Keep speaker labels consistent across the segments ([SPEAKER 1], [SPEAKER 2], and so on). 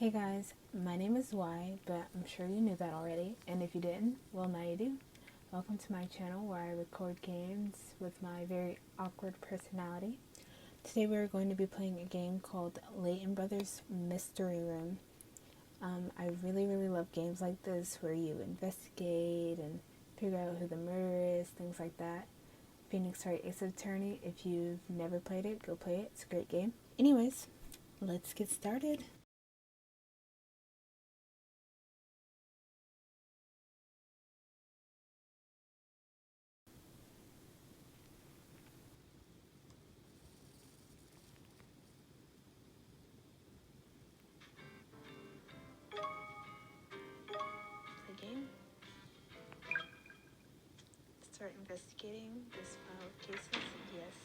[SPEAKER 1] Hey guys, my name is Y, but I'm sure you knew that already, and if you didn't, well now you do. Welcome to my channel where I record games with my very awkward personality. Today we're going to be playing a game called Layton Brothers Mystery Room. I really love games like this where you investigate and figure out who the murderer is, things like that. Phoenix Wright Ace Attorney, if you've never played it, go play it. It's a great game. Anyways, let's get started. The game. Start investigating this file of cases. Yes.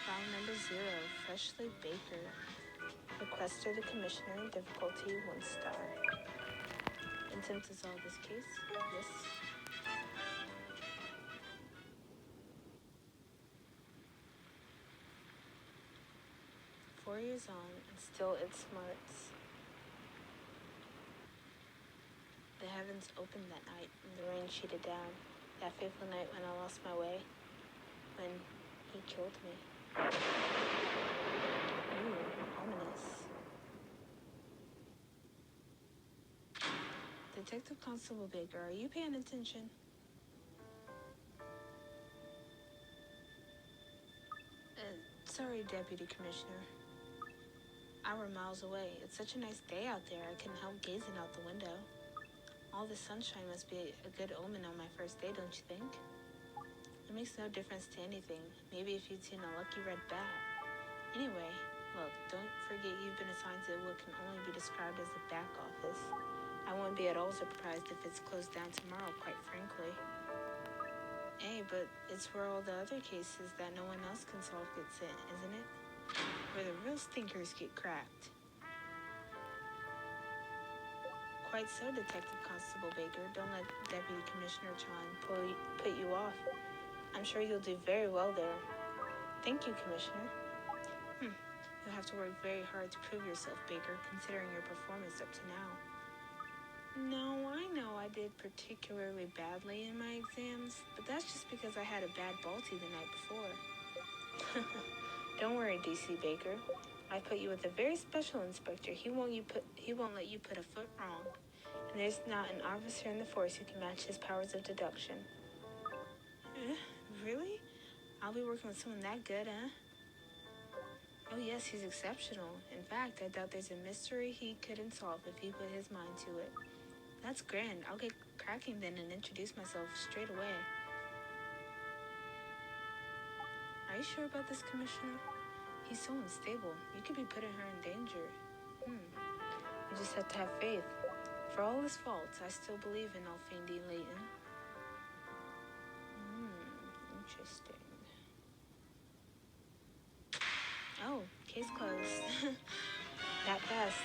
[SPEAKER 1] File number 0, Freshly Baker. Requester the Commissioner, difficulty 1 star. Attempt to solve this case. Yes. Four years on, and still it smarts. The heavens opened that night, and the rain sheeted down. That fateful night when I lost my way. When he killed me. Ooh, ominous. Detective Constable Baker, are you paying attention? Sorry, Deputy Commissioner. We're miles away. It's such a nice day out there, I couldn't help gazing out the window. All this sunshine must be a good omen on my first day, don't you think? It makes no difference to anything. Maybe if you'd seen a lucky red bat. Anyway, look, don't forget you've been assigned to what can only be described as the back office. I won't be at all surprised if it's closed down tomorrow, quite frankly. Hey, but it's where all the other cases that no one else can solve get sent, isn't it? Where the real stinkers get cracked. Quite so, Detective Constable Baker. Don't let Deputy Commissioner Chan put you off. I'm sure you'll do very well there. Thank you, Commissioner. You'll have to work very hard to prove yourself, Baker, considering your performance up to now. No, I know I did particularly badly in my exams, but that's just because I had a bad Balti the night before. Don't worry, DC Baker. I put you with a very special inspector. He won't let you put a foot wrong. And there's not an officer in the force who can match his powers of deduction. Really? I'll be working with someone that good, huh? Oh yes, he's exceptional. In fact, I doubt there's a mystery he couldn't solve if he put his mind to it. That's grand. I'll get cracking then and introduce myself straight away. Are you sure about this, Commissioner? He's so unstable. You could be putting her in danger. You just have to have faith. For all his faults, I still believe in Alfindi Layton. Interesting. Oh, case closed. That fast.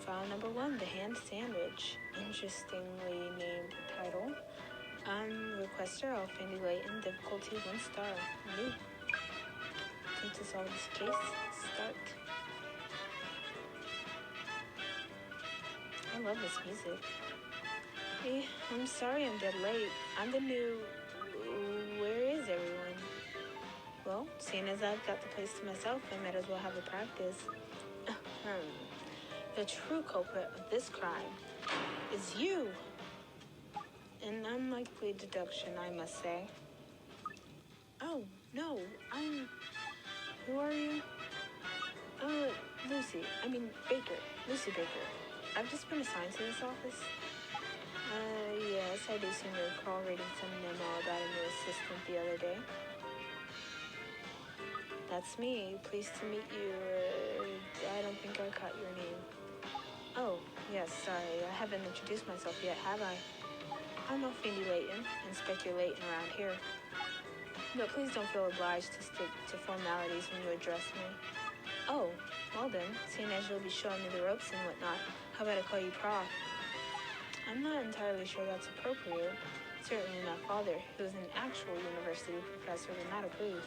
[SPEAKER 1] File number 1, the hand sandwich. Interestingly named title. Requester Alfindi Layton, difficulty 1 star. New. Attempt to solve this case. Start. I love this music. Hey, I'm sorry I'm dead late. I'm the new... Where is everyone? Well, seeing as I've got the place to myself, I might as well have a practice. The true culprit of this crime is you. An unlikely deduction, I must say. Oh, no, Who are you? Baker. Lucy Baker. I've just been assigned to this office. Yes, I do seem to recall reading some memo about a new assistant the other day. That's me. Pleased to meet you. I don't think I caught your name. Oh, yes, sorry. I haven't introduced myself yet, have I? I'm Alfindi Layton, Inspector Layton around here. But please don't feel obliged to stick to formalities when you address me. Oh, well then, seeing as you'll be showing me the ropes and whatnot, how about I call you Prof? I'm not entirely sure that's appropriate. Certainly my father, who is an actual university professor, would not approve.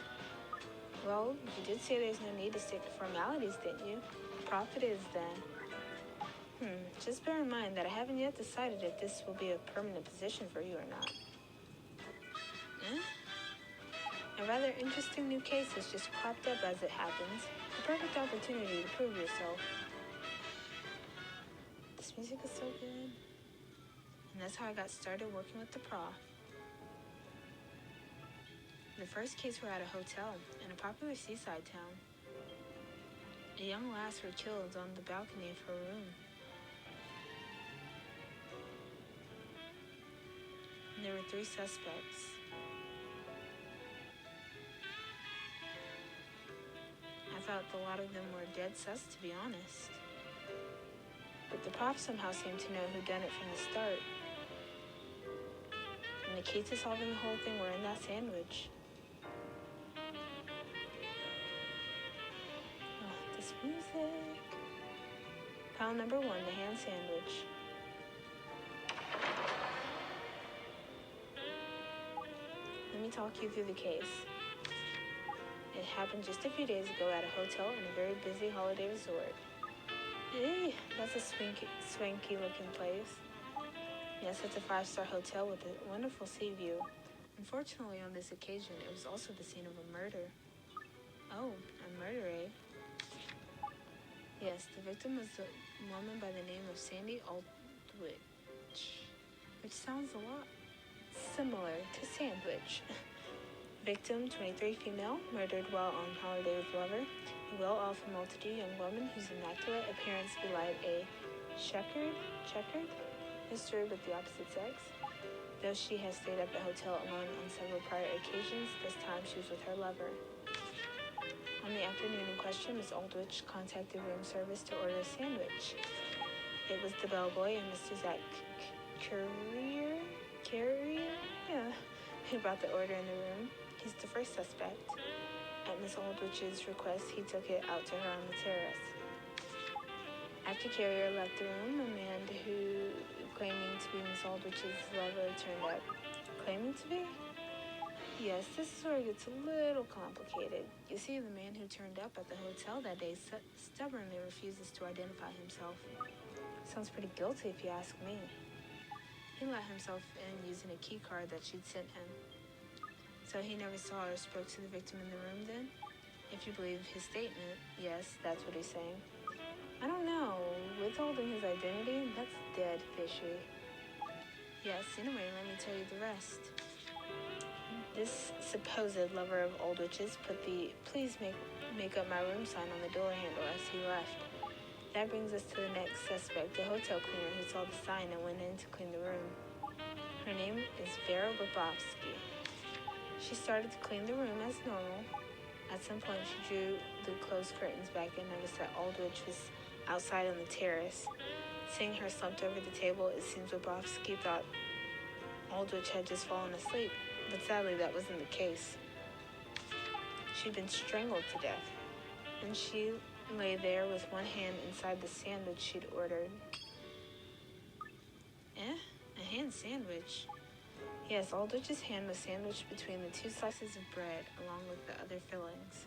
[SPEAKER 1] Well, you did say there's no need to stick to formalities, didn't you? Prof it is, then. Just bear in mind that I haven't yet decided if this will be a permanent position for you or not. A rather interesting new case has just cropped up as it happens. A perfect opportunity to prove yourself. This music is so good. And that's how I got started working with the prof. The first case were at a hotel in a popular seaside town. A young lass were killed on the balcony of her room. And there were 3 suspects. I thought a lot of them were dead sus, to be honest. But the prof somehow seemed to know who done it from the start. And the key to solving the whole thing were in that sandwich. Oh, this music. Pile number 1, the hand sandwich. Let me talk you through the case. It happened just a few days ago at a hotel in a very busy holiday resort. That's a swanky looking place. Yes, it's a 5-star hotel with a wonderful sea view. Unfortunately, on this occasion, it was also the scene of a murder. Oh, a murder, eh? Yes, the victim was a woman by the name of Sandy Aldrich, which sounds a lot similar to sandwich. Victim, 23 female, murdered while on holiday with lover. A well-off and well-to-do young woman whose immaculate appearance belied a checkered history with the opposite sex. Though she has stayed at the hotel alone on several prior occasions, this time she was with her lover. On the afternoon in question, Miss Aldrich contacted room service to order a sandwich. It was the bellboy and Mr. Zach Carrier, who brought the order in the room. He's the first suspect. At Miss Aldrich's request, he took it out to her on the terrace. After Carrier left the room, a man who claiming to be Miss Aldrich's lover turned up. Claiming to be? Yes, this is where it gets a little complicated. You see, the man who turned up at the hotel that day stubbornly refuses to identify himself. Sounds pretty guilty if you ask me. He let himself in using a key card that she'd sent him. So he never saw or spoke to the victim in the room then? If you believe his statement, yes, that's what he's saying. I don't know. Withholding his identity, that's dead fishy. Yes, anyway, let me tell you the rest. This supposed lover of Aldrich's put the "please make up my room" sign on the door handle as he left. That brings us to the next suspect, the hotel cleaner who saw the sign and went in to clean the room. Her name is Vera Bobovsky. She started to clean the room as normal. At some point, she drew the closed curtains back and noticed that Aldrich was outside on the terrace. Seeing her slumped over the table, it seems Bobovsky thought Aldrich had just fallen asleep, but sadly that wasn't the case. She'd been strangled to death, and she lay there with one hand inside the sandwich she'd ordered. A hand sandwich? Yes, Aldrich's hand was sandwiched between the 2 slices of bread, along with the other fillings.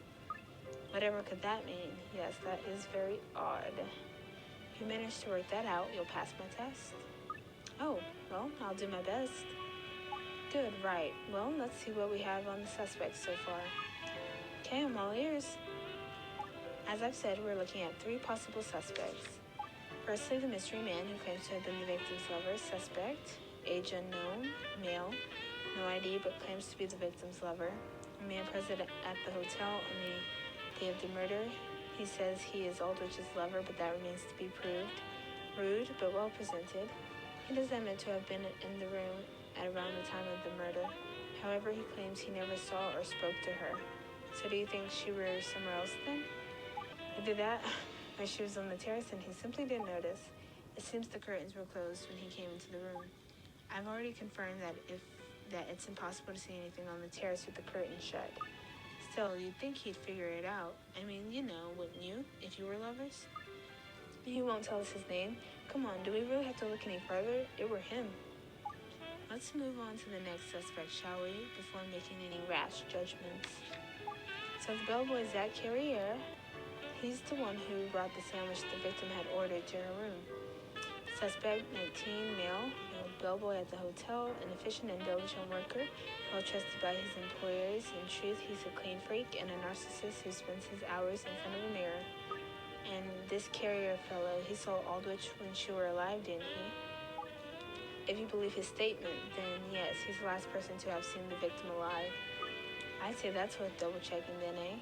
[SPEAKER 1] Whatever could that mean? Yes, that is very odd. If you manage to work that out, you'll pass my test. Oh, well, I'll do my best. Good, right. Well, let's see what we have on the suspects so far. Okay, I'm all ears. As I've said, we're looking at 3 possible suspects. Firstly, the mystery man who claims to have been the victim's lover. Suspect, age unknown, male, no ID but claims to be the victim's lover. A man present at the hotel on the day of the murder. He says he is Aldrich's lover, but that remains to be proved. Rude, but well presented. He does admit to have been in the room at around the time of the murder. However, he claims he never saw or spoke to her. So do you think she were somewhere else then? Either that, or she was on the terrace and he simply didn't notice. It seems the curtains were closed when he came into the room. I've already confirmed that it's impossible to see anything on the terrace with the curtains shut. Still, you'd think he'd figure it out. I mean, wouldn't you, if you were lovers? He won't tell us his name. Come on, do we really have to look any further? It were him. Let's move on to the next suspect, shall we, before making any rash judgments. So the bellboy Zach Carrier, he's the one who brought the sandwich the victim had ordered to her room. Suspect 19, male bellboy at the hotel, an efficient and diligent worker, well trusted by his employers. In truth, he's a clean freak and a narcissist who spends his hours in front of a mirror. And this Carrier fellow, he saw Aldrich when she were alive, didn't he? If you believe his statement, then yes, he's the last person to have seen the victim alive. I'd say that's worth double-checking then, eh?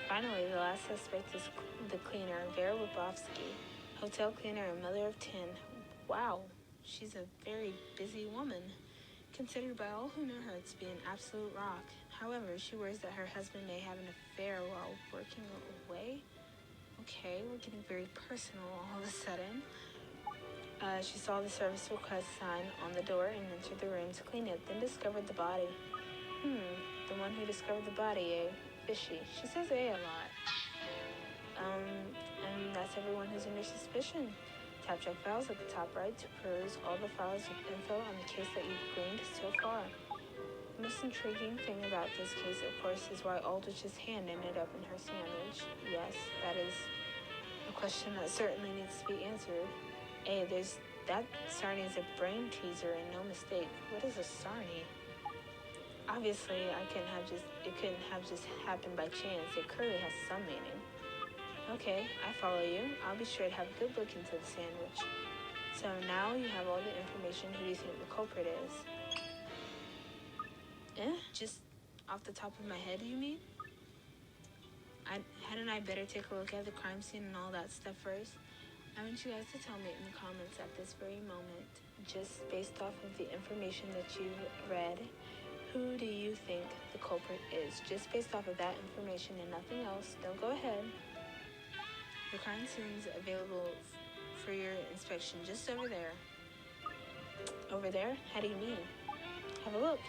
[SPEAKER 1] Finally, the last suspect is the cleaner, Vera Wibowski, hotel cleaner and mother of 10. Wow, she's a very busy woman, considered by all who know her to be an absolute rock. However, she worries that her husband may have an affair while working away. Okay, we're getting very personal all of a sudden. She saw the service request sign on the door and entered the room to clean it, then discovered the body. The one who discovered the body, eh? Fishy. She says a lot. And that's everyone who's under suspicion. Tap check files at the top right to peruse all the files with info on the case that you've gleaned so far. The most intriguing thing about this case, of course, is why Aldrich's hand ended up in her sandwich. Yes, that is a question that certainly needs to be answered. That sarnie is a brain teaser and no mistake. What is a sarnie? Obviously, it couldn't have just happened by chance. It clearly has some meaning. Okay, I follow you. I'll be sure to have a good look into the sandwich. So now you have all the information. Who do you think the culprit is? Just off the top of my head, you mean? Hadn't I better take a look at the crime scene and all that stuff first? I want you guys to tell me in the comments at this very moment, just based off of the information that you've read, who do you think the culprit is? Just based off of that information and nothing else. Don't go ahead. The crime scene's available for your inspection just over there. Over there? How do you mean? Have a look.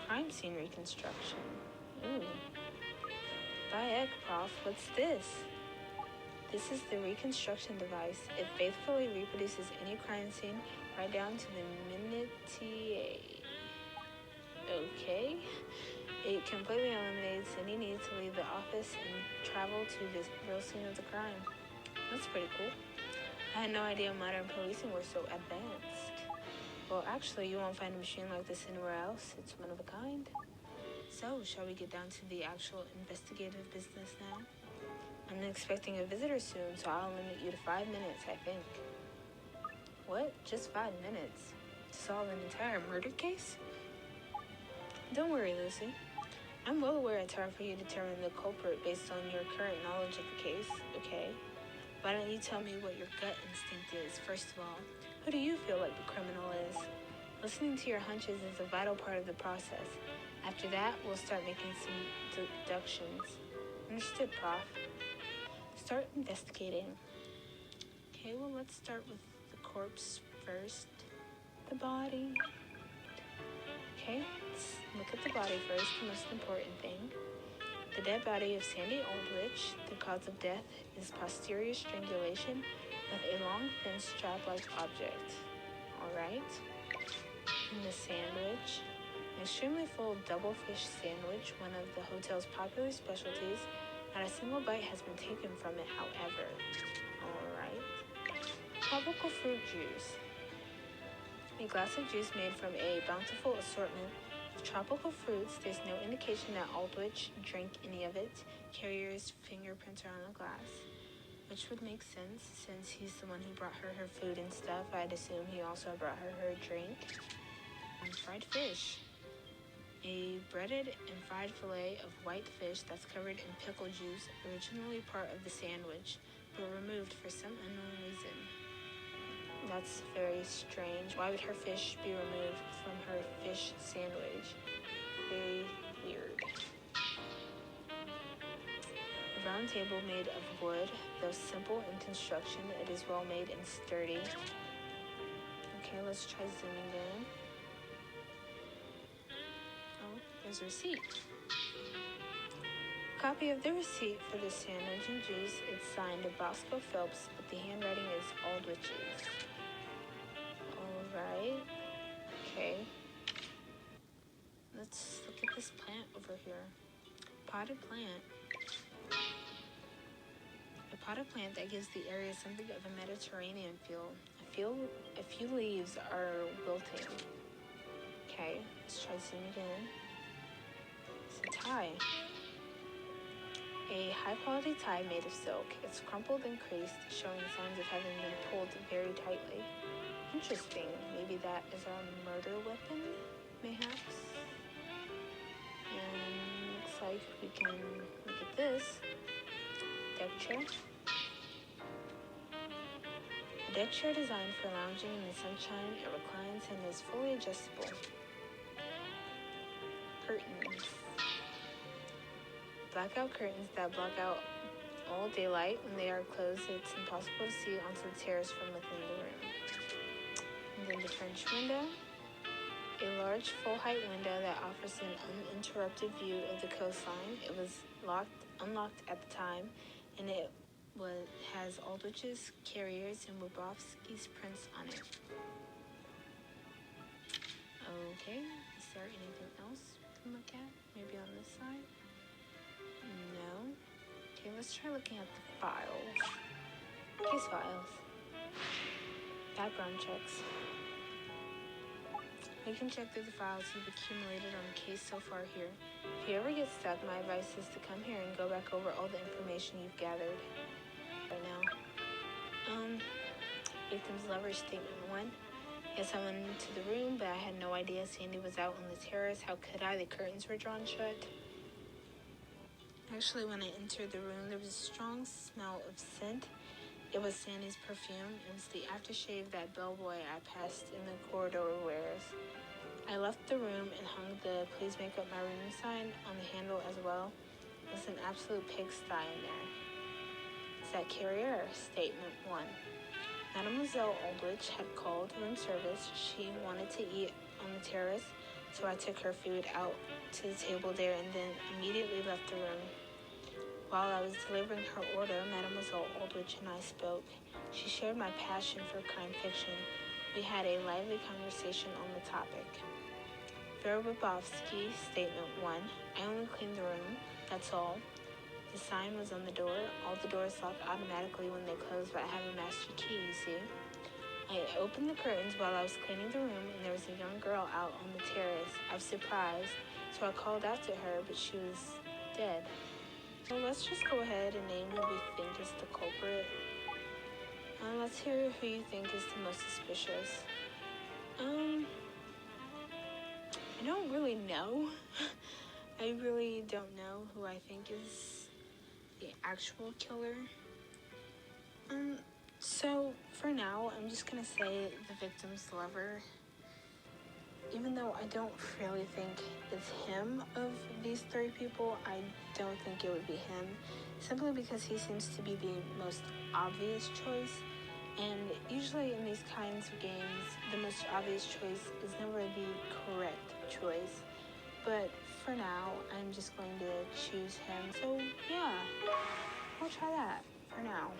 [SPEAKER 1] Crime scene reconstruction. Ooh. By heck, Prof, what's this? This is the reconstruction device. It faithfully reproduces any crime scene right down to the minutiae. Okay. It completely eliminates any need to leave the office and travel to the real scene of the crime. That's pretty cool. I had no idea modern policing were so advanced. Well, actually, you won't find a machine like this anywhere else. It's one of a kind. So, shall we get down to the actual investigative business now? I'm expecting a visitor soon, so I'll limit you to 5 minutes, I think. What? Just 5 minutes? To solve an entire murder case? Don't worry, Lucy. I'm well aware it's hard for you to determine the culprit based on your current knowledge of the case, okay? Why don't you tell me what your gut instinct is, first of all? Who do you feel like the criminal is? Listening to your hunches is a vital part of the process. After that, we'll start making some deductions. Understood, Prof. Start investigating. Okay, well, let's start with the corpse first. The body. Okay, let's look at the body first, the most important thing. The dead body of Sandy Aldrich. The cause of death is posterior strangulation with a long, thin, strap-like object. Alright. And the sandwich. An extremely full double fish sandwich, one of the hotel's popular specialties. Not a single bite has been taken from it, however. Alright. Tropical fruit juice. A glass of juice made from a bountiful assortment of tropical fruits. There's no indication that Aldrich drank any of it. Carrier's fingerprints are on the glass, which would make sense since he's the one who brought her her food and stuff. I'd assume he also brought her her drink. And fried fish. A breaded and fried fillet of white fish that's covered in pickle juice, originally part of the sandwich, but removed for some unknown reason. That's very strange. Why would her fish be removed from her fish sandwich? Very weird. A round table made of wood, though simple in construction, it is well made and sturdy. Okay, let's try zooming in. There's a receipt. Copy of the receipt for the sandwich and juice. It's signed Bosco Phelps, but the handwriting is Aldrich's. Alright. Okay. potted plant. A potted plant that gives the area something of a Mediterranean feel. A few leaves are wilting. Okay, let's try zooming in. It's a tie. A high-quality tie made of silk. It's crumpled and creased, showing signs of having been pulled very tightly. Interesting. Maybe that is our murder weapon, mayhaps? And looks like we can look at this. Deck chair. A deck chair designed for lounging in the sunshine. It reclines and is fully adjustable. Curtains. Blackout curtains that block out all daylight. When they are closed, it's impossible to see onto the terrace from within the room. And then the French window. A large full-height window that offers an uninterrupted view of the coastline. It was unlocked at the time, and it has Aldrich's, Carrier's, and Wabowski's prints on it. Okay, is there anything else we can look at? Maybe on this side? No. Okay, let's try looking at the files. Case files. Background checks. You can check through the files you've accumulated on the case so far here. If you ever get stuck, my advice is to come here and go back over all the information you've gathered right now. Victim's lover statement 1. Yes, I went into the room, but I had no idea Sandy was out on the terrace. How could I? The curtains were drawn shut. Actually, when I entered the room, there was a strong smell of scent. It was Sandy's perfume. It was the aftershave that bellboy I passed in the corridor wears. I left the room and hung the "Please make up my room" sign on the handle as well. It was an absolute pigsty in there. Is that Carrier? Statement 1. Mademoiselle Aldrich had called room service. She wanted to eat on the terrace, so I took her food out to the table there and then immediately left the room. While I was delivering her order, Mademoiselle Aldrich and I spoke. She shared my passion for crime fiction. We had a lively conversation on the topic. Vera Wabowski, Statement 1. I only cleaned the room, that's all. The sign was on the door. All the doors lock automatically when they close, but I have a master key, you see. I opened the curtains while I was cleaning the room, and there was a young girl out on the terrace. I was surprised, so I called out to her, but she was dead. So let's just go ahead and name who we think is the culprit. Let's hear who you think is the most suspicious. I don't really know. I really don't know who I think is the actual killer. So for now, I'm just gonna say the victim's lover. Even though I don't really think it's him of these 3 people, I don't think it would be him, simply because he seems to be the most obvious choice. And usually in these kinds of games, the most obvious choice is never the correct choice. But for now, I'm just going to choose him. So yeah, we'll try that for now.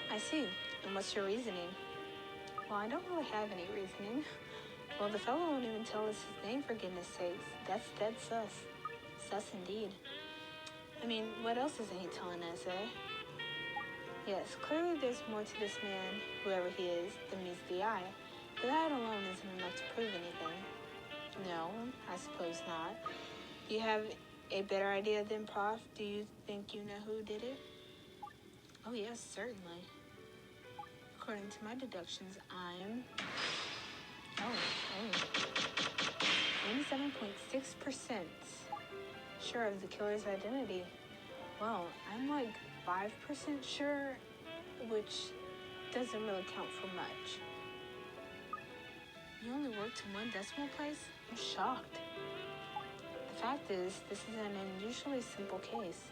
[SPEAKER 1] I see. And what's your reasoning? Well, I don't really have any reasoning. Well, the fellow won't even tell us his name, for goodness sakes. That's dead sus. Sus indeed. I mean, what else isn't he telling us, eh? Yes, clearly there's more to this man, whoever he is, than meets the eye. But that alone isn't enough to prove anything. No, I suppose not. Do you have a better idea than Prof? Do you think you know who did it? Oh, yes, certainly. According to my deductions, I'm... 97.6% sure of the killer's identity. Well, I'm like 5% sure, which doesn't really count for much. You only worked in one decimal place? I'm shocked. The fact is, this is an unusually simple case.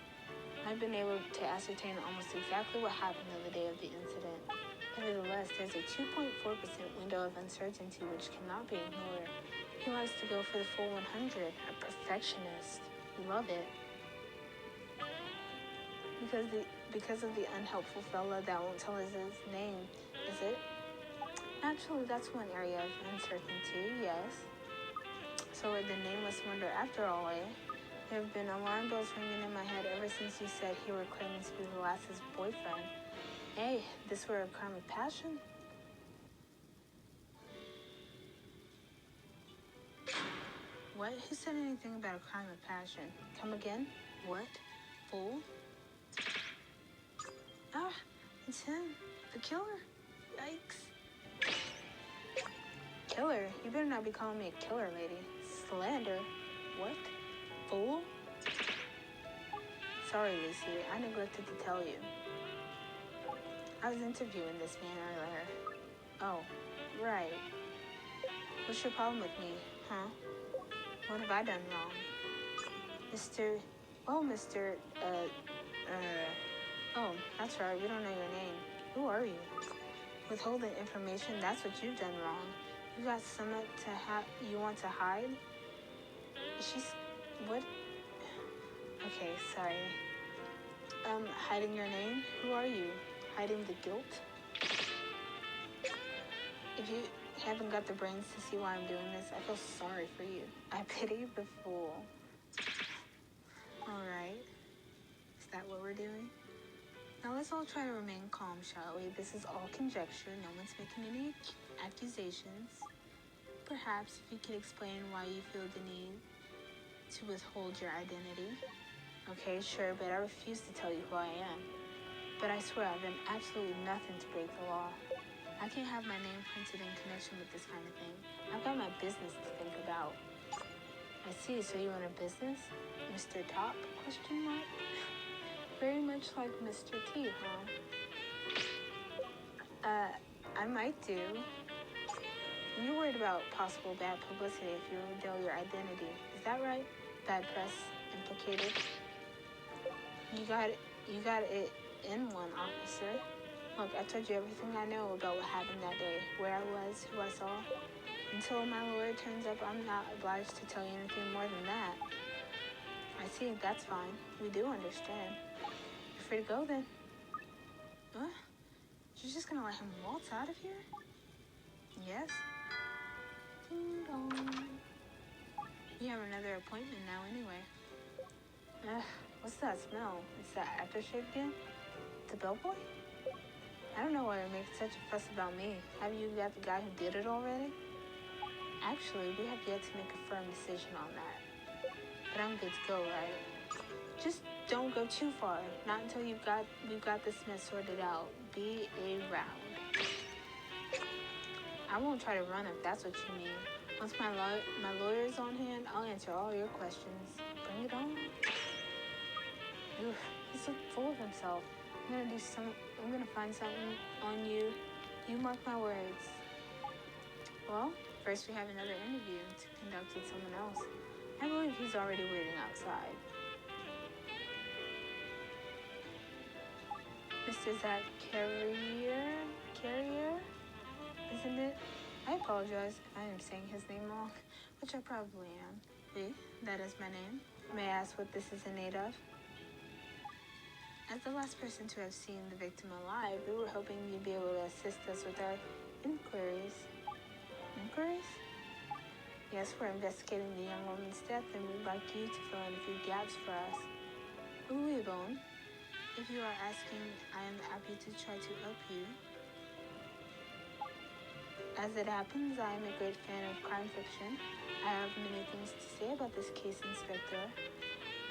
[SPEAKER 1] I've been able to ascertain almost exactly what happened on the day of the incident. Nevertheless, there's a 2.4% window of uncertainty which cannot be ignored. He likes to go for the full 100, a perfectionist. We love it. Because of the unhelpful fella that won't tell us his name, is it? Actually, that's one area of uncertainty, yes. So we're the nameless wonder after all, eh? There have been alarm bells ringing in my head ever since you said he were claiming to be the lass's boyfriend. Hey, this were a crime of passion? What? Who said anything about a crime of passion? Come again? What? Fool? Ah, it's him. The killer. Yikes. Killer? You better not be calling me a killer, lady. Slander? What? Fool? Sorry, Lucy. I neglected to tell you. I was interviewing this man earlier. Oh, right. What's your problem with me, huh? What have I done wrong? Mr. Oh, oh, that's right, we don't know your name. Who are you? Withholding information, that's what you've done wrong. You got something you want to hide? What? Okay, sorry. Hiding your name? Who are you? Hiding the guilt? If you haven't got the brains to see why I'm doing this, I feel sorry for you. I pity the fool. Alright. Is that what we're doing? Now let's all try to remain calm, shall we? This is all conjecture. No one's making any accusations. Perhaps if you could explain why you feel the need to withhold your identity. Okay, sure, but I refuse to tell you who I am. But I swear I've done absolutely nothing to break the law. I can't have my name printed in connection with this kind of thing. I've got my business to think about. I see, so you run a business? Mr. Top? Question mark? Very much like Mr. T, huh? I might do. You're worried about possible bad publicity if you reveal your identity. Is that right? Bad press implicated. You got it in one, officer. Look, I told you everything I know about what happened that day, where I was, who I saw. Until my lawyer turns up, I'm not obliged to tell you anything more than that. I see, that's fine. We do understand. You're free to go then. What? You're just gonna let him waltz out of here? Yes? Ding dong. We have another appointment now anyway. What's that smell? Is that aftershave again? The bellboy? I don't know why you're making such a fuss about me. Have you got the guy who did it already? Actually, we have yet to make a firm decision on that. But I'm good to go, right? Just don't go too far. Not until we've got this mess sorted out. Be around. I won't try to run if that's what you mean. Once my lawyer's on hand, I'll answer all your questions. Bring it on. Oof, he's so full of himself. I'm gonna find something on you. You mark my words. Well, first we have another interview to conduct with someone else. I believe he's already waiting outside. Mr. Zach Carrier, isn't it? I apologize if I am saying his name wrong, which I probably am. Oui, that is my name. May I ask what this is in aid of? As the last person to have seen the victim alive, we were hoping you'd be able to assist us with our inquiries. Inquiries? Yes, we're investigating the young woman's death, and we'd like you to fill in a few gaps for us. Oui, bon. If you are asking, I am happy to try to help you. As it happens, I am a great fan of crime fiction. I have many things to say about this case, Inspector.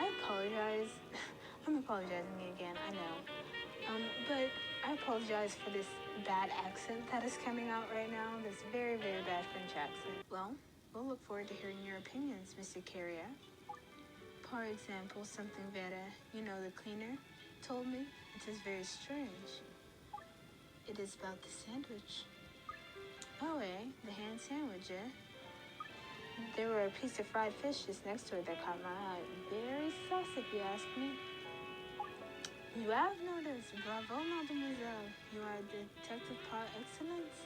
[SPEAKER 1] I apologize. I'm apologizing again, I know. But I apologize for this bad accent that is coming out right now. This very, very bad French accent. Well, we'll look forward to hearing your opinions, Mr. Carrier. For example, something Vera, the cleaner, told me. It is very strange. It is about the sandwich. Oh, the hand sandwich, There were a piece of fried fish just next to it that caught my eye. Very sus, if you ask me. You have noticed. Bravo, mademoiselle. You are a detective par excellence.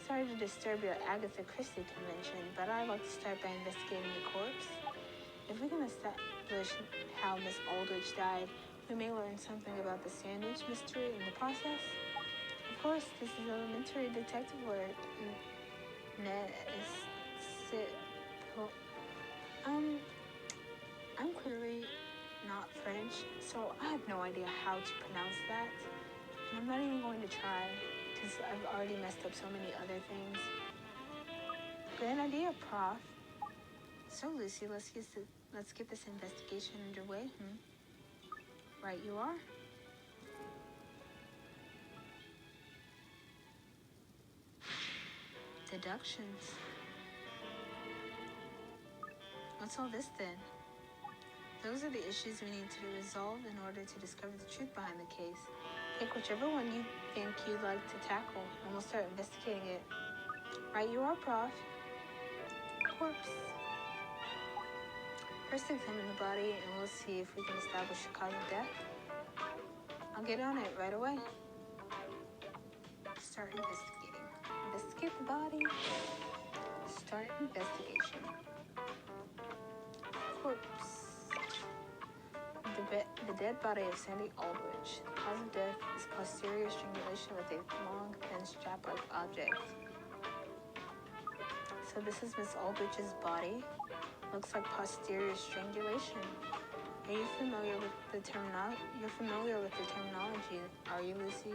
[SPEAKER 1] Sorry to disturb your Agatha Christie convention, but I'd like to start by investigating the corpse. If we can establish how Miss Aldrich died, we may learn something about the sandwich mystery in the process. Of course, this is elementary detective work. I'm So I have no idea how to pronounce that. And I'm not even going to try because I've already messed up so many other things. Good idea, Prof. So, Lucy, let's get this investigation underway. Right you are. Deductions. What's all this then? Those are the issues we need to resolve in order to discover the truth behind the case. Pick whichever one you think you'd like to tackle, and we'll start investigating it. Right you are, Prof. Corpse. First examine the body, and we'll see if we can establish the cause of death. I'll get on it right away. Start investigating. Investigate the body. Start investigation. Corpse. The dead body of Sandy Aldrich. The cause of death is posterior strangulation with a long, thin strap-like object. So this is Miss Aldrich's body. Looks like posterior strangulation. Are you familiar with the terminology? You're familiar with the terminology, are you, Lucy?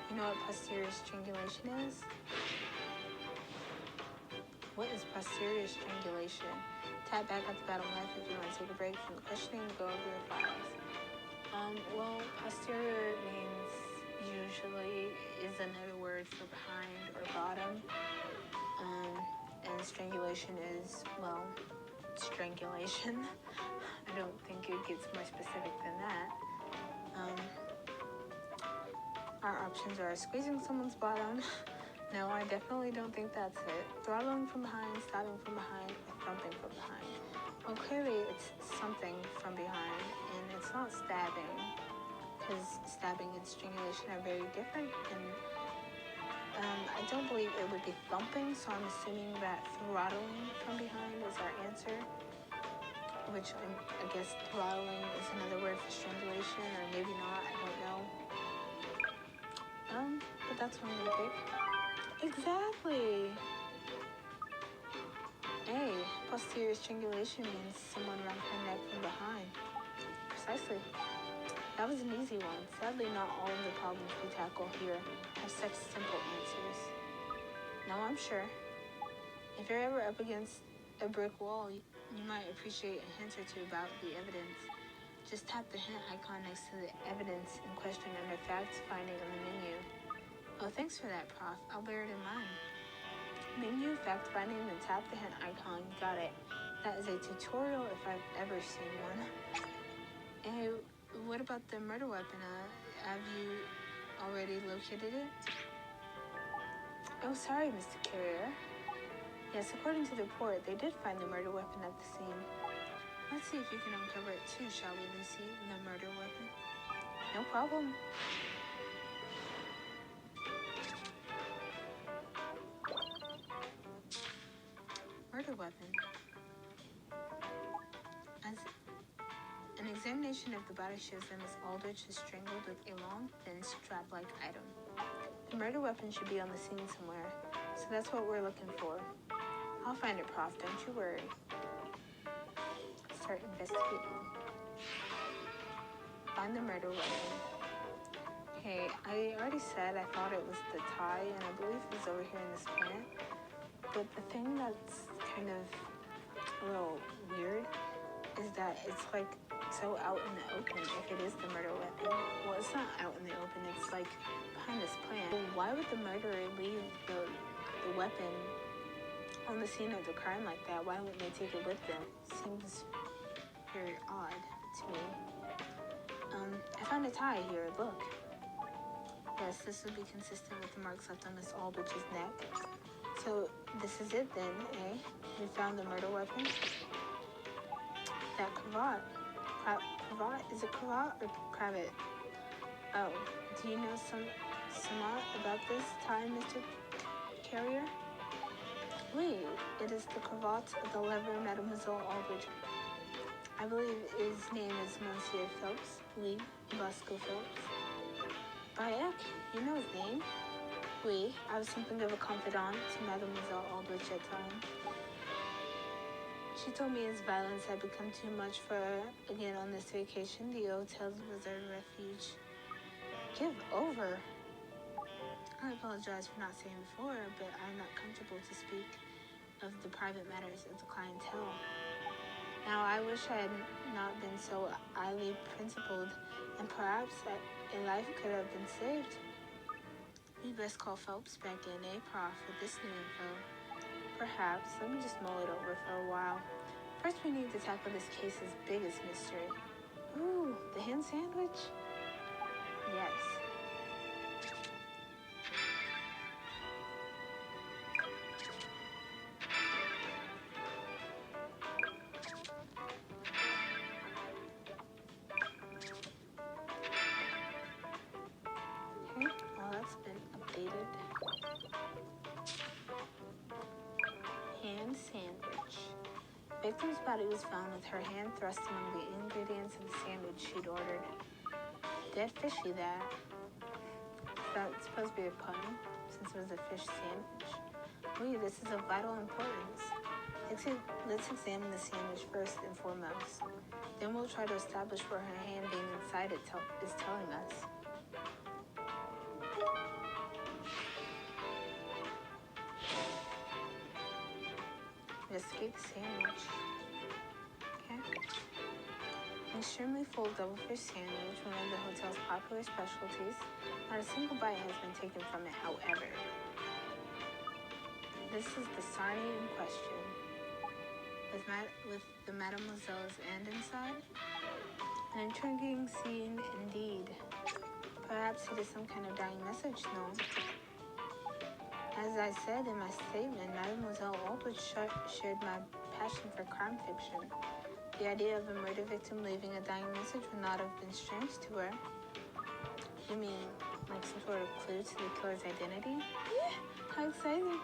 [SPEAKER 1] You know what posterior strangulation is? What is posterior strangulation? Tap back at the bottom left if you want to take a break from the questioning and go over your files. Well, posterior means usually is another word for behind or bottom. And strangulation is, well, strangulation. I don't think it gets more specific than that. Our options are squeezing someone's bottom. No, I definitely don't think that's it. Throttling from behind, stabbing from behind, or thumping from behind. Well, clearly it's something from behind, and it's not stabbing, because stabbing and strangulation are very different, and I don't believe it would be thumping, so I'm assuming that throttling from behind is our answer, which I guess throttling is another word for strangulation, or maybe not, I don't know. But that's what I'm gonna pick. Exactly! A. Posterior strangulation means someone around her neck from behind. Precisely. That was an easy one. Sadly, not all of the problems we tackle here have such simple answers. No, I'm sure. If you're ever up against a brick wall, you might appreciate a hint or two about the evidence. Just tap the hint icon next to the evidence in question under Facts Finding on the menu. Oh, thanks for that, Prof. I'll bear it in mind. Menu, Fact Finding, then tap the hint icon. Got it. That is a tutorial if I've ever seen one. Hey, what about the murder weapon? Have you already located it? Oh, sorry, Mr. Carrier. Yes, according to the report, they did find the murder weapon at the scene. Let's see if you can uncover it too, shall we, Lucy? The murder weapon. No problem. Murder weapon. As an examination of the body shows that Miss Aldrich is strangled with a long, thin, strap-like item. The murder weapon should be on the scene somewhere, so that's what we're looking for. I'll find it, Prof. Don't you worry. Start investigating. Find the murder weapon. Okay, I already said I thought it was the tie, and I believe it was over here in this plant. But the thing that's kind of a little weird is that it's like so out in the open if it is the murder weapon. Well, it's not out in the open, it's like behind this plant. Well, why would the murderer leave the weapon on the scene of the crime like that? Why wouldn't they take it with them? Seems very odd to me. I found a tie here, look. Yes, this would be consistent with the marks left on Miss Aldrich's neck. So this is it then, eh? We found the murder weapon. That cravat. Cravat? Is it cravat or cravat? Oh, do you know somewhat about this tie, Mr. Carrier? Oui, it is the cravat of the lever Mademoiselle Aldrich. I believe his name is Monsieur Phelps. Oui, Bosco Phelps. By heck, you know his name? Oui, I was something of a confidant to Mademoiselle Aldrich at times. She told me his violence had become too much for her. Again, on this vacation, the hotel was our refuge. Give over. I apologize for not saying before, but I'm not comfortable to speak of the private matters of the clientele. Now, I wish I had not been so highly principled, and perhaps a life could have been saved. We best call Phelps back in, Prof, with this new info. Perhaps. Let me just mull it over for a while. First, we need to tackle this case's biggest mystery. Ooh, the hen sandwich? Yes. Okay, well, that's been updated. Hand sandwich. Victim's body was found with her hand thrust among the ingredients of the sandwich she'd ordered. Dead fishy, that. That's supposed to be a pun, since it was a fish sandwich. Wait, this is of vital importance. Let's examine the sandwich first and foremost. Then we'll try to establish where her hand being inside it is telling us. Investigate the sandwich. Okay. An extremely full double fish sandwich, one of the hotel's popular specialties. Not a single bite has been taken from it, however. This is the sarnie in question. With the mademoiselle's hand inside? An intriguing scene indeed. Perhaps it is some kind of dying message, no? As I said in my statement, Mademoiselle Aldrich shared my passion for crime fiction. The idea of a murder victim leaving a dying message would not have been strange to her. You mean, like some sort of clue to the killer's identity? Yeah, how exciting.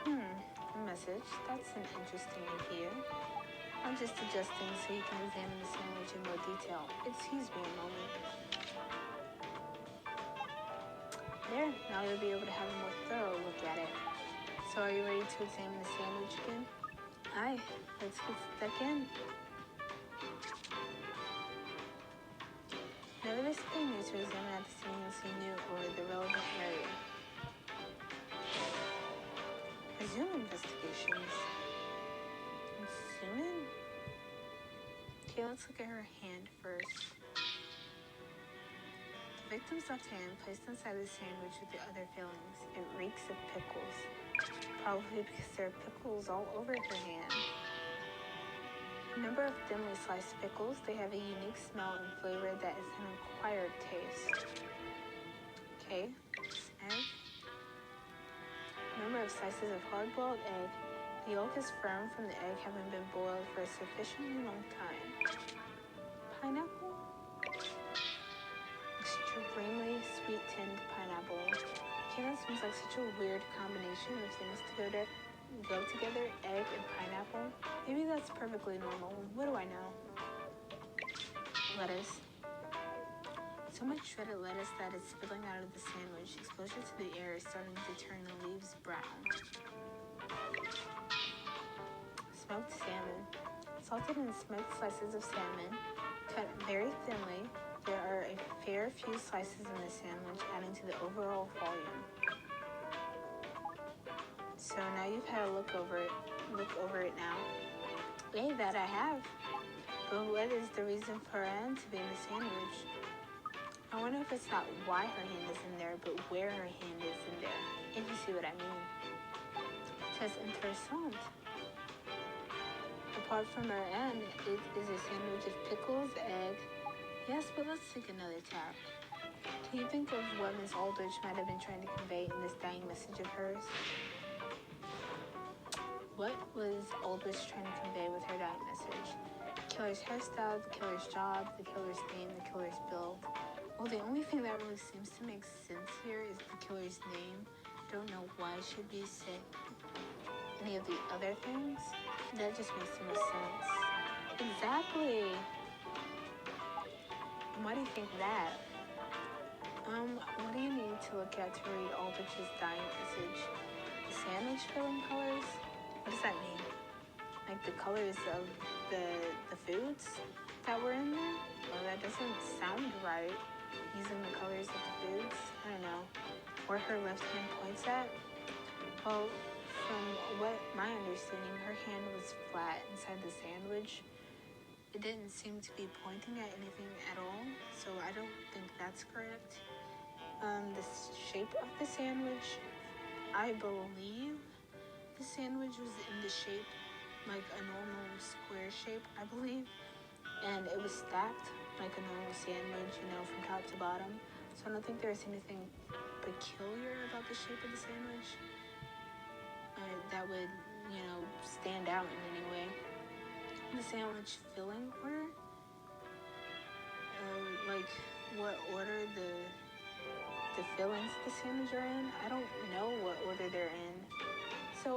[SPEAKER 1] A message. That's an interesting idea. I'm just adjusting so you can examine the sandwich in more detail. Excuse me a moment. There, now you'll be able to have a more thorough look at it. So are you ready to examine the sandwich again? Aye, let's get stuck in. Never disappoint me to examine at the scenes you knew or the relevant area. Resume investigations. Resume? Okay, let's look at her hand first. The victim's left hand placed inside the sandwich with the other fillings. It reeks of pickles. Probably because there are pickles all over her hand. A number of thinly sliced pickles, they have a unique smell and flavor that is an acquired taste. Okay, egg. A number of slices of hard-boiled egg. The yolk is firm from the egg having been boiled for a sufficiently long time. Pineapple? Extremely sweet-tinned pineapple. Okay, that seems like such a weird combination of things to go together, egg and pineapple. Maybe that's perfectly normal. What do I know? Lettuce. So much shredded lettuce that it's spilling out of the sandwich. Exposure to the air is starting to turn the leaves brown. Smoked salmon. Salted and smoked slices of salmon, cut very thinly. There are a fair few slices in the sandwich, adding to the overall volume. So now you've had a look over it now. Hey, that I have. But what is the reason for her hand to be in the sandwich? I wonder if it's not why her hand is in there, but where her hand is in there. If you see what I mean. Très intéressant. Apart from her hand, it is a sandwich of pickles, egg. Yes, but let's take another tack. Can you think of what Miss Aldrich might have been trying to convey in this dying message of hers? What was Aldrich trying to convey with her dying message? The killer's hairstyle, the killer's job, the killer's name, the killer's build. Well, the only thing that really seems to make sense here is the killer's name. Don't know why she'd be sick. Any of the other things? That just makes the most sense. Exactly. Why do you think that? What do you need to look at to read Aldrich's dying message? The sandwich filling colors? What does that mean? like the colors of the foods that were in there. Well, that doesn't sound right, using the colors of the foods. I don't know. Where her left hand points at. Well, from what my understanding, her hand was flat inside the sandwich. It didn't seem to be pointing at anything at all, so I don't think that's correct. The shape of the sandwich, I believe the sandwich was in the shape like a normal square shape, I believe, and it was stacked like a normal sandwich, from top to bottom. So I don't think there's anything peculiar about the shape of the sandwich that would, stand out in any way. The sandwich filling order, like what order the fillings of the sandwich are in. I don't know what order they're in. So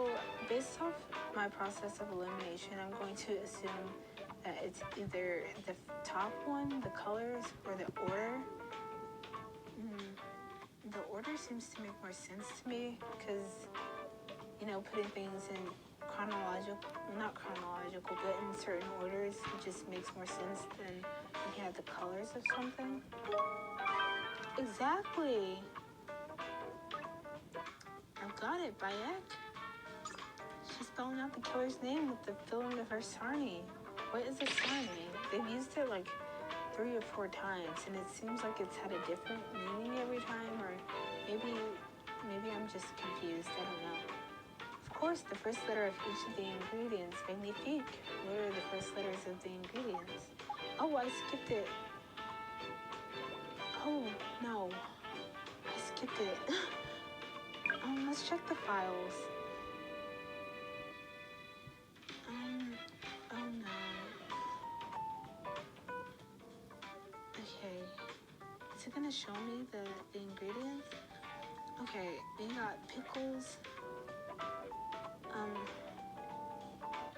[SPEAKER 1] based off my process of elimination, I'm going to assume that it's either the top one, the colors, or the order. The order seems to make more sense to me because, putting things in not chronological, but in certain orders, it just makes more sense than looking at the colors of something. Exactly. I've got it, Bayek. She's spelling out the killer's name with the filling of her sarnie. What is a sarnie? They've used it like 3 or 4 times, and it seems like it's had a different meaning every time, or maybe I'm just confused. I don't know. Of course, the first letter of each of the ingredients. Magnifique. What are the first letters of the ingredients? Oh, I skipped it. Oh, no. I skipped it. Let's check the files. Oh no. Okay. Is it gonna show me the ingredients? Okay, we got pickles,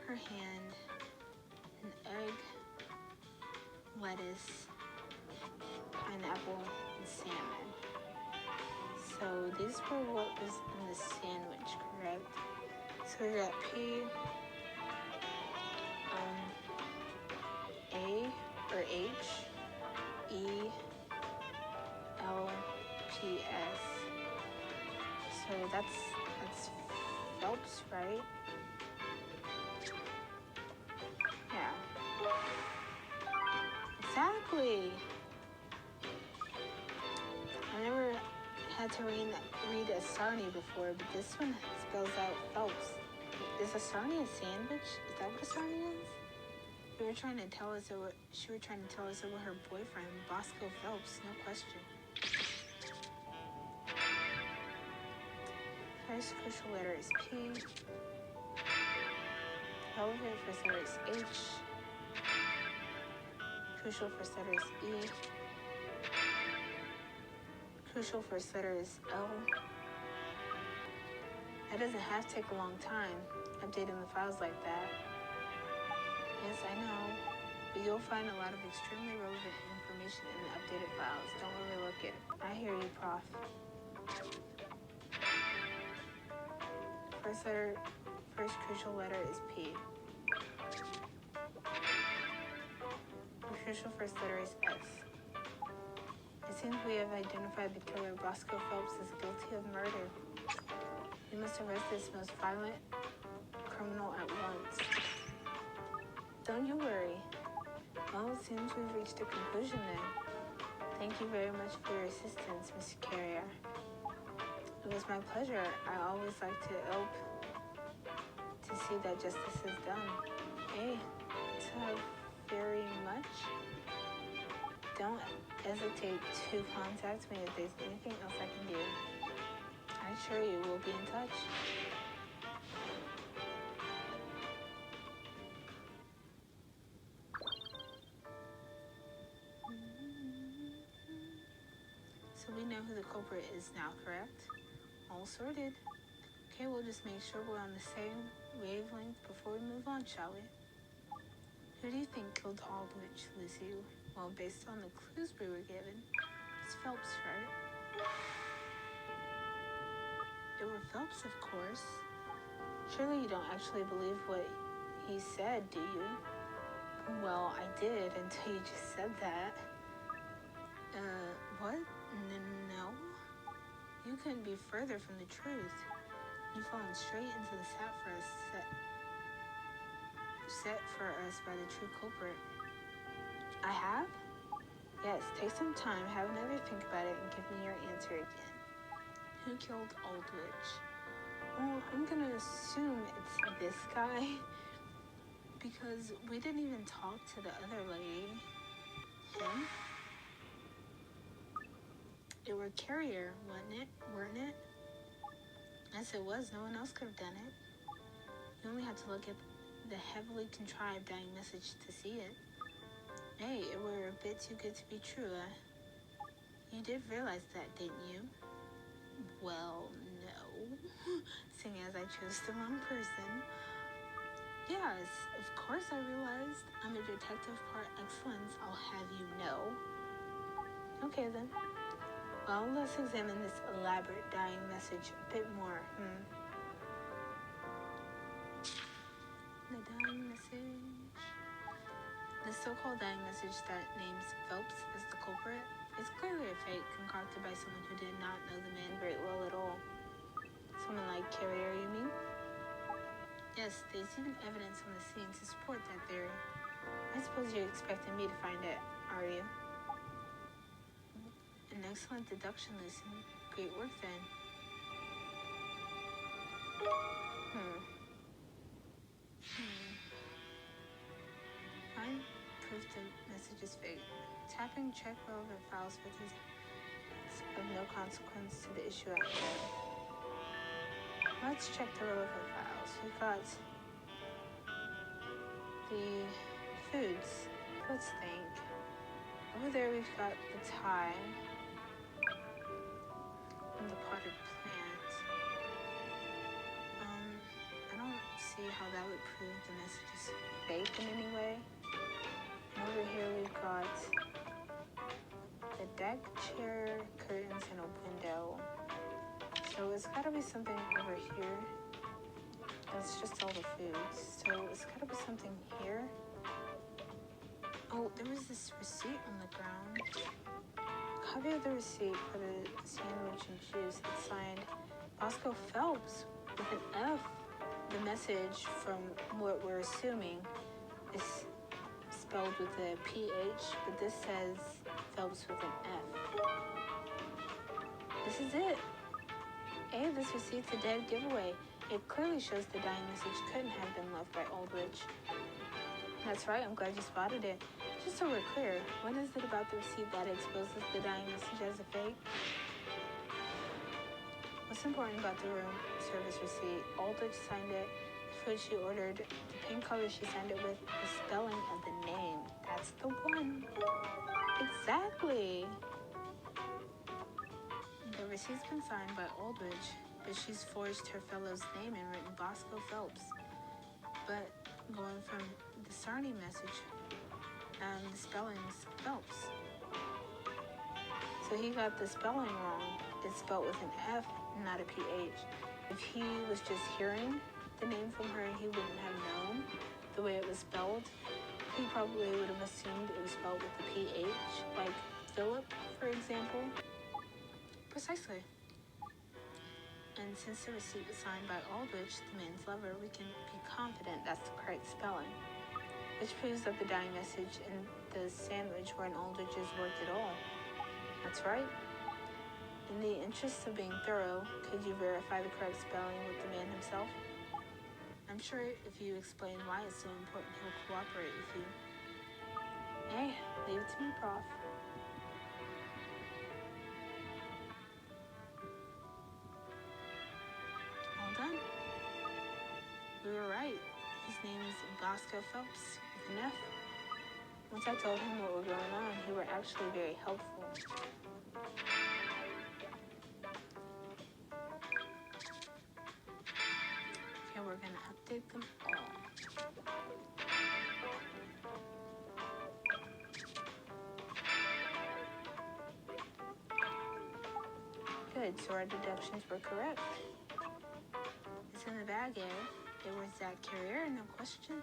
[SPEAKER 1] her hand, an egg, lettuce, pineapple, and salmon. So these were what was in the sandwich, correct? So we got P, A or H, E, L, P, S. So that's Phelps, right? Yeah. Exactly. I never had to read a sarnie before, but this one spells out Phelps. Is a sarnie a sandwich? Is that what a sarnie is? She was trying to tell us about her boyfriend, Bosco Phelps, no question. First crucial letter is P. Relevant first letter is H. Crucial first letter is E. Crucial first letter is L. That doesn't have to take a long time, updating the files like that. Yes, I know, but you'll find a lot of extremely relevant information in the updated files. Don't overlook it. I hear you, Prof. First crucial letter is P. The crucial first letter is S. It seems we have identified the killer, Bosco Phelps, as guilty of murder. We must arrest this most violent criminal at once. Don't you worry. Well, it seems we've reached a conclusion then. Thank you very much for your assistance, Mr. Carrier. It was my pleasure. I always like to hope to see that justice is done. Hey, so very much. Don't hesitate to contact me if there's anything else I can do. I assure you we'll be in touch. So we know who the culprit is now, correct? All sorted. Okay, we'll just make sure we're on the same wavelength before we move on, shall we? Who do you think killed Aldrich, Lucy? Well, based on the clues we were given, it's Phelps, right? It were Phelps, of course. Surely you don't actually believe what he said, do you? Well, I did until you just said that. What? No. You couldn't be further from the truth. You've fallen straight into the set for us by the true culprit. I have? Yes, take some time, have another think about it, and give me your answer again. Who killed Aldrich? Well, I'm gonna assume it's this guy, because we didn't even talk to the other lady. Him? It were Carrier, weren't it? Yes, it was. No one else could have done it. You only had to look at the heavily contrived dying message to see it. Hey, it were a bit too good to be true, You did realize that, didn't you? Well, no. Seeing as I chose the wrong person. Yes, of course I realized. I'm a detective par excellence, I'll have you know. Okay then. Well, let's examine this elaborate dying message a bit more, The dying message. The so-called dying message that names Phelps as the culprit is clearly a fake concocted by someone who did not know the man very well at all. Someone like Carrier, you mean? Yes, there's even evidence on the scene to support that theory. I suppose you're expecting me to find it, are you? An excellent deduction, Lucy. Great work, then. Find proof the message is fake. Tapping check relevant files with is of no consequence to the issue at hand. Let's check the relevant files. We've got the foods. Let's think. Over there we've got the tie and the potted plant. I don't see how that would prove the message is fake in any way. And over here we've got the deck, chair, curtains, and a window. So it's gotta be something over here. That's just all the foods. So it's gotta be something here. Oh, there was this receipt on the ground. Copy of the receipt for the sandwich and juice. It's signed Bosco Phelps with an F. The message, from what we're assuming, is spelled with a PH, but this says Phelps with an F. This is it. Hey, this receipt's a dead giveaway. It clearly shows the dying message couldn't have been left by Aldrich. That's right, I'm glad you spotted it. Just so we're clear, what is it about the receipt that exposes the dying message as a fake? What's important about the room service receipt? Aldrich signed it, the food she ordered, the pink color she signed it with, the spelling of the name. That's the one. Exactly. The receipt's been signed by Aldrich, but she's forged her fellow's name and written Bosco Phelps. But going from the Sarnie message, the spelling's Phelps. So he got the spelling wrong. It's spelled with an F, not a PH. If he was just hearing the name from her, he wouldn't have known the way it was spelled. He probably would have assumed it was spelled with a PH, like Philip, for example. Precisely. And since the receipt was signed by Aldrich, the man's lover, we can be confident that's the correct spelling. Which proves that the dying message in the sandwich weren't Aldrich's work at all. That's right. In the interest of being thorough, could you verify the correct spelling with the man himself? I'm sure if you explain why it's so important, he'll cooperate with you. Hey, leave it to me, Prof. All done. We were right. His name is Bosco Phelps with an F. Once I told him what was going on, he were actually very helpful. Okay, we're gonna update them all. Good, so our deductions were correct. It's in the bag, eh? It was that Carrier, no question.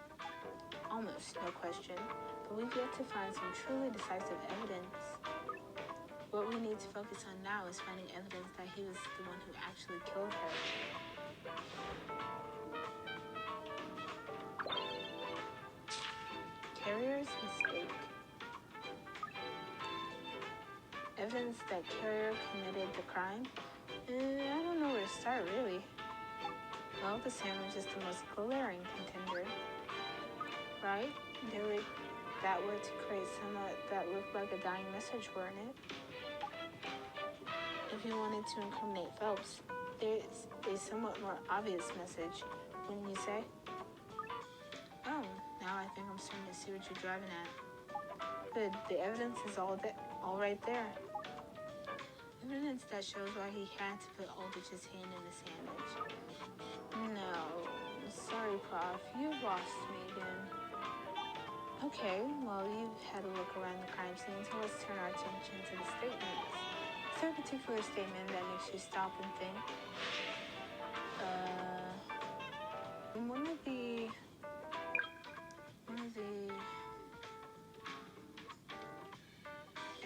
[SPEAKER 1] Almost, no question. But we've yet to find some truly decisive evidence. What we need to focus on now is finding evidence that he was the one who actually killed her. Carrier's mistake. Evidence that Carrier committed the crime? I don't know where to start, really. Well, the sandwich is the most glaring contender, right? That were to create some that looked like a dying message, weren't it? If you wanted to incriminate Phelps, there's a somewhat more obvious message, wouldn't you say? Oh, now I think I'm starting to see what you're driving at. Good, the evidence is all right there. Evidence that shows why he had to put Aldrich's hand in the sandwich. No, sorry, Prof. You've lost me again. Okay, well, you've had a look around the crime scene, so let's turn our attention to the statements. Is there a particular statement that makes you stop and think? One of the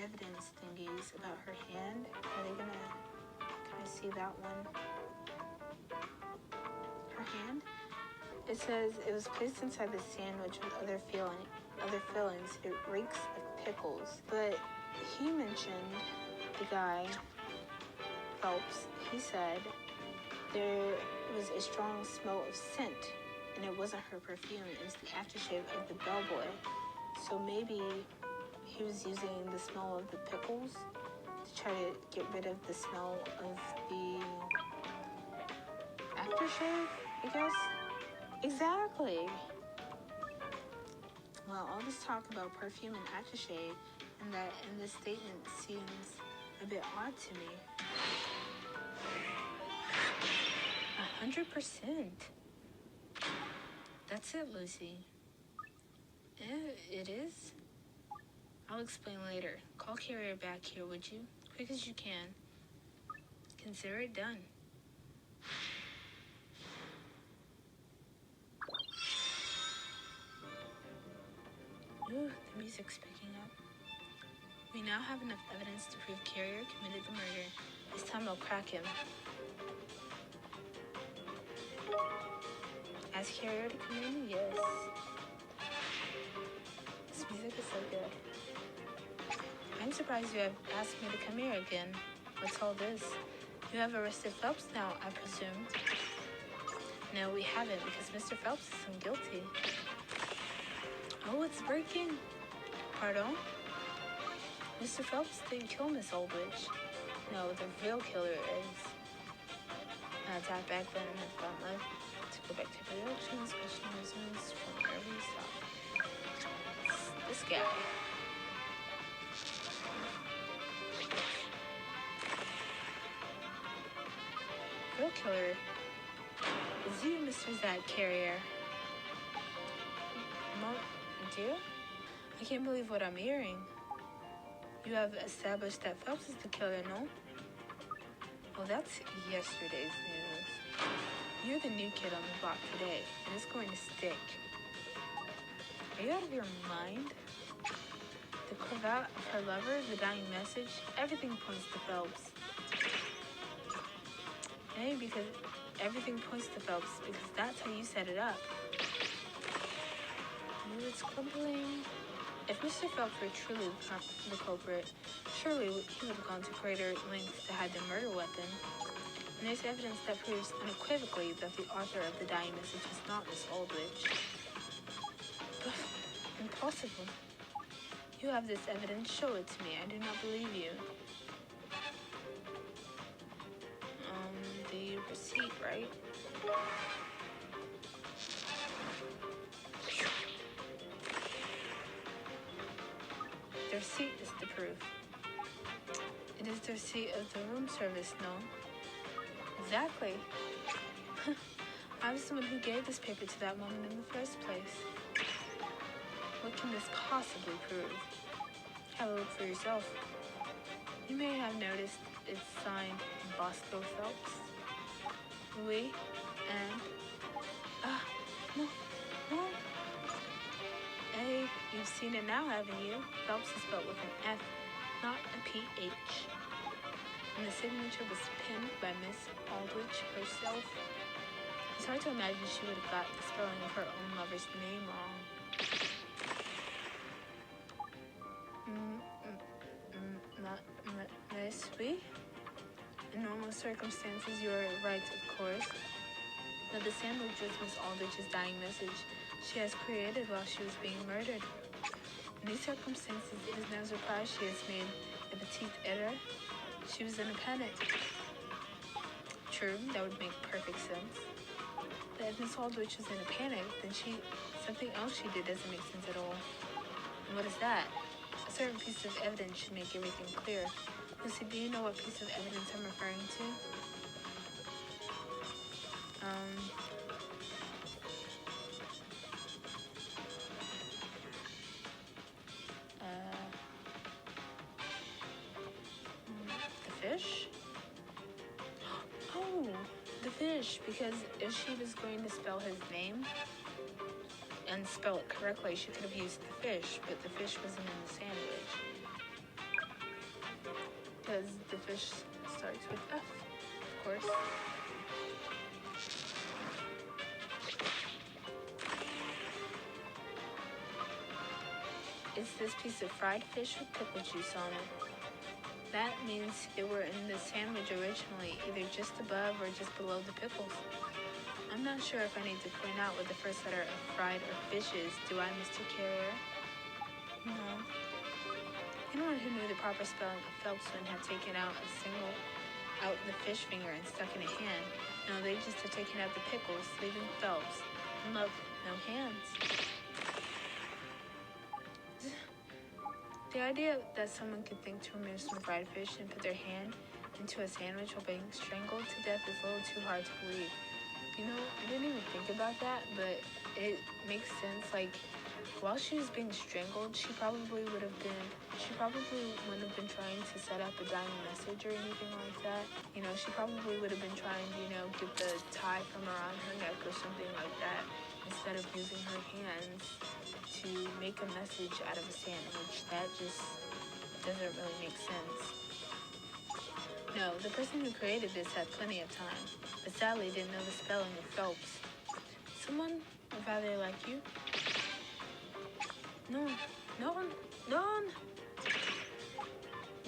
[SPEAKER 1] evidence thingies about her hand, are they gonna kind of see that one? Her hand? It says it was placed inside the sandwich with other fillings. It reeks of pickles. But he mentioned the guy, Phelps. He said there was a strong smell of scent, and it wasn't her perfume. It was the aftershave of the bellboy. So maybe he was using the smell of the pickles to try to get rid of the smell of the aftershave, I guess? Exactly. Well, all this talk about perfume and aftershave and that in this statement seems a bit odd to me. 100%. That's it, Lucy. It is? I'll explain later. Call Carrier back here, would you? Quick as you can. Consider it done. Ooh, the music's picking up. We now have enough evidence to prove Carrier committed the murder. This time I'll crack him. Ask Carrier to come in? Yes. This music is so good. I'm surprised you have asked me to come here again. What's all this? You have arrested Phelps now, I presume. No, we haven't, because Mr. Phelps isn't guilty. Oh, it's breaking. Pardon? Mr. Phelps didn't kill Miss Aldrich. No, the real killer is. Attack back then and found life to go back to production, special results from wherever we stopped. This guy. Real killer is you, Mr. Zach Carrier. Dear? I can't believe what I'm hearing. You have established that Phelps is the killer, no? Well, that's yesterday's news. You're the new kid on the block today, and it's going to stick. Are you out of your mind? The cravat of her lover, the dying message, everything points to Phelps. Maybe because everything points to Phelps, because that's how you set it up. Ooh, it's crumbling. If Mr. Phelps were truly the culprit, surely he would have gone to greater lengths to hide the murder weapon. And there's evidence that proves unequivocally that the author of the dying message is not Miss Aldrich. Impossible. You have this evidence. Show it to me. I do not believe you. The receipt, right? The receipt is the proof. It is the receipt of the room service, no? Exactly. I was the one who gave this paper to that woman in the first place. What can this possibly prove? Have a look for yourself. You may have noticed it's signed Bosco Phelps. Oui, and... no. You've seen it now, haven't you? Phelps is spelled with an F, not a PH. And the signature was penned by Miss Aldrich herself. It's hard to imagine she would have got the spelling of her own lover's name wrong. Miss, oui? In normal circumstances, you are right, of course. Now, the sandwich was Miss Aldrich's dying message she has created while she was being murdered. In these circumstances, it is no surprise she has made a petite error. She was in a panic. True, that would make perfect sense. But if Miss Aldrich was in a panic, then something else she did doesn't make sense at all. And what is that? A certain piece of evidence should make everything clear. Lucy, do you know what piece of evidence I'm referring to? The fish? Oh, the fish, because if she was going to spell his name and spell it correctly, she could have used the fish, but the fish wasn't in the sandwich. Because the fish starts with F, of course. It's this piece of fried fish with pickle juice on it. That means it were in the sandwich originally, either just above or just below the pickles. I'm not sure if I need to point out what the first letter of fried or fish is, do I, Mr. Carrier? No. Anyone who knew the proper spelling of Phelpsman had taken out the fish finger and stuck in a hand. No, they just have taken out the pickles, leaving Phelps. And look, no hands. The idea that someone could think to remove some fried fish and put their hand into a sandwich while being strangled to death is a little too hard to believe. You know, I didn't even think about that, but it makes sense. Like, while she was being strangled, she probably wouldn't have been trying to set up a dying message or anything like that. You know, she probably would have been trying to, get the tie from around her neck or something like that, instead of using her hands to make a message out of a sandwich. That just doesn't really make sense. No, the person who created this had plenty of time, but sadly didn't know the spelling of Phelps. Someone rather like you? No one.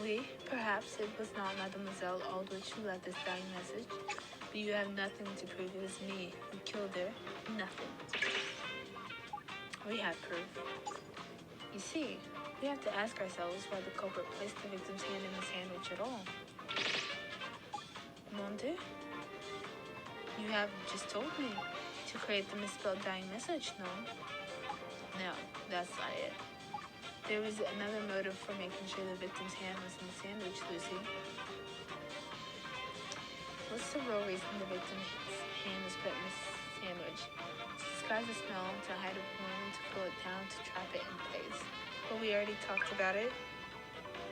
[SPEAKER 1] Oui, perhaps it was not Mademoiselle Aldrich who left this dying message, but you have nothing to prove it was me who killed her. Nothing. We have proof. You see, we have to ask ourselves why the culprit placed the victim's hand in the sandwich at all. Mon Dieu? You have just told me to create the misspelled dying message, no? No, that's not it. There was another motive for making sure the victim's hand was in the sandwich, Lucy. What's the real reason the victim's hand was put in the sandwich? To disguise the smell, to hide a wound, to pull it down, to trap it in place. Well, we already talked about it.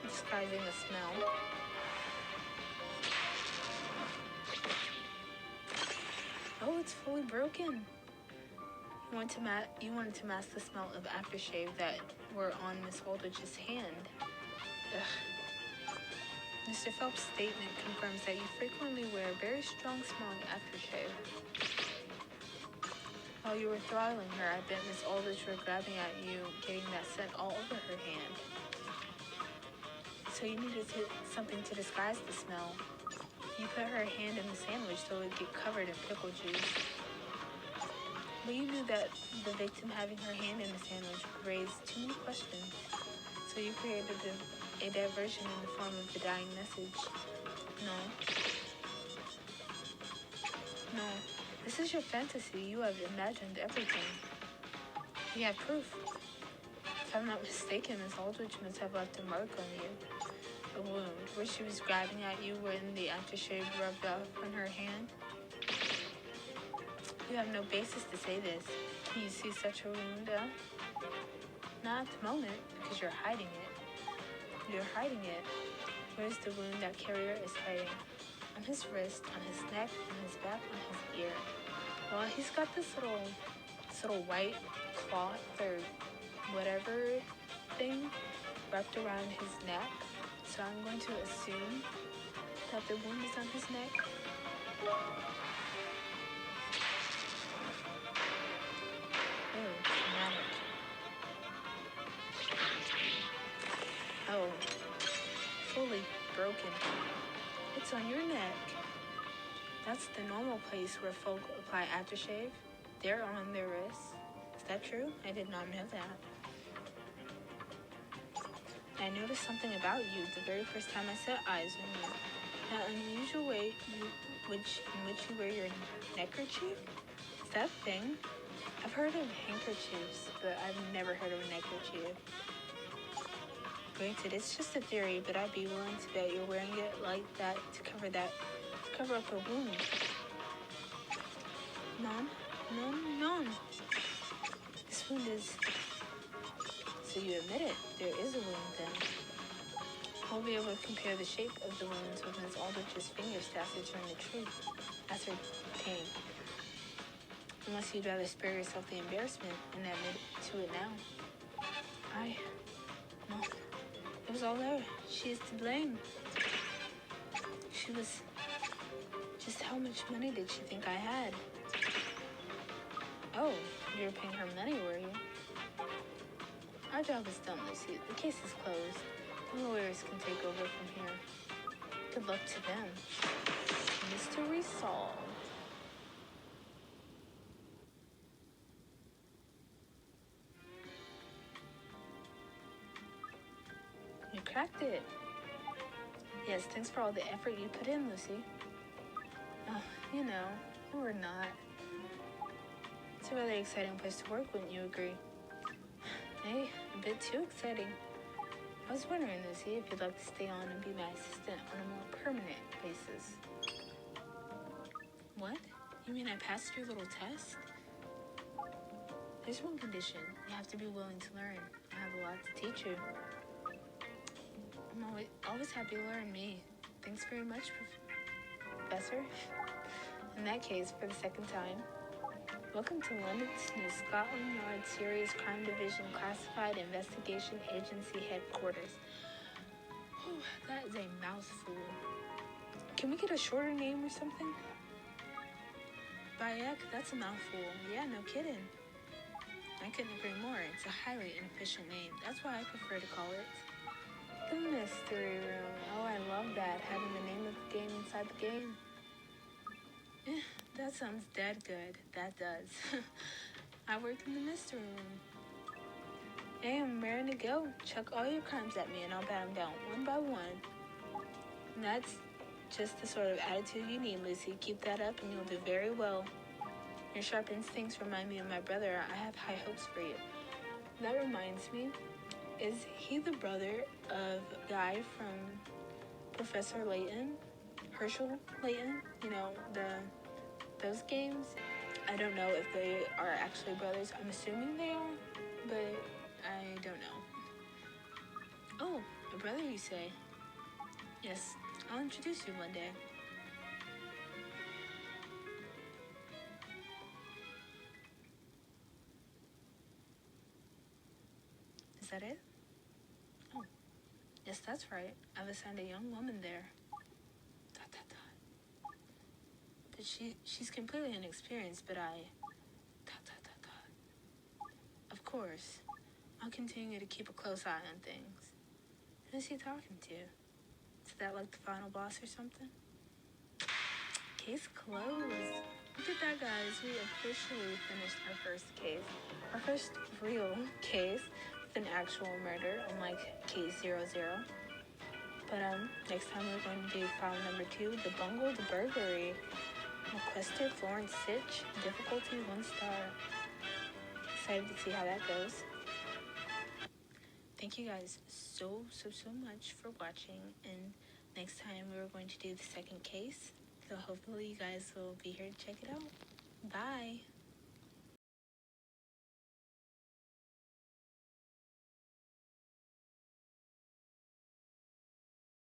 [SPEAKER 1] Disguising the smell. Oh, it's fully broken. You wanted to mask the smell of aftershave that were on Miss Aldrich's hand. Ugh. Mr. Phelps' statement confirms that you frequently wear very strong smelling aftershave. While you were throttling her, I bet Miss Aldrich were grabbing at you, getting that scent all over her hand. So you needed something to disguise the smell. You put her hand in the sandwich so it would get covered in pickle juice. But you knew that the victim having her hand in the sandwich would raise too many questions. So you created a diversion in the form of the dying message. No. This is your fantasy. You have imagined everything. We have proof. If I'm not mistaken, Miss Aldrich must have left a mark on you. A wound where she was grabbing at you when the aftershave rubbed off on her hand. You have no basis to say this. Can you see such a wound, Not at the moment, because you're hiding it. You're hiding it. Where's the wound that Carrier is hiding? On his wrist, on his neck, on his back, on his ear. Well, he's got this little white cloth or whatever thing wrapped around his neck. So I'm going to assume that the wound is on his neck. Oh, dramatic. Oh, fully broken. It's on your neck. That's the normal place where folk apply aftershave. They're on their wrists. Is that true? I did not know that. I noticed something about you the very first time I set eyes on you. That unusual way in which you wear your neckerchief? Is that a thing? I've heard of handkerchiefs, but I've never heard of a neckerchief. Granted, it's just a theory, but I'd be willing to bet you're wearing it like that to cover up a wound. None. This wound is... So you admit it, there is a wound then. We'll be able to compare the shape of the wounds with Ms. Aldrich's fingers to ascertain. Unless you'd rather spare yourself the embarrassment and admit to it now. No, it was all her. She is to blame. She was... Just how much money did she think I had? Oh, you were paying her money, were you? Our job is done, Lucy. The case is closed. The lawyers can take over from here. Good luck to them. Mystery solved. You cracked it. Yes, thanks for all the effort you put in, Lucy. Oh, you were not. It's a rather exciting place to work, wouldn't you agree? Hey, a bit too exciting. I was wondering, Lucy, if you'd like to stay on and be my assistant on a more permanent basis. What? You mean I passed your little test? There's one condition. You have to be willing to learn. I have a lot to teach you. I'm always happy to learn me. Thanks very much, Professor. In that case, for the second time, welcome to London's new Scotland Yard Serious Crime Division Classified Investigation Agency Headquarters. Whew, that is a mouthful. Can we get a shorter name or something? Bayek, that's a mouthful. Yeah, no kidding. I couldn't agree more. It's a highly inefficient name. That's why I prefer to call it the Mystery Room. Oh, I love that. Having the name of the game inside the game. That sounds dead good. That does. I work in the Mystery Room. Hey, I'm ready to go. Chuck all your crimes at me and I'll bat them down one by one. And that's just the sort of attitude you need, Lucy. Keep that up and you'll do very well. Your sharp instincts remind me of my brother. I have high hopes for you. That reminds me, is he the brother of the guy from Professor Layton? Herschel Layton? Those games? I don't know if they are actually brothers. I'm assuming they are, but I don't know. Oh, a brother, you say? Yes, I'll introduce you one day. Is that it? Oh, yes, that's right. I've assigned a young woman there. But she's completely inexperienced, but Of course, I'll continue to keep a close eye on things. Who's he talking to? Is that like the final boss or something? Case closed. Look at that, guys. We officially finished our first case. Our first real case with an actual murder, unlike case 00. But next time we're going to do file number 2, the bungle, the burglary. Requester Florence Sitch, difficulty 1 star. Excited to see how that goes. Thank you guys so much for watching, and next time we're going to do the second case, so hopefully you guys will be here to check it out. Bye!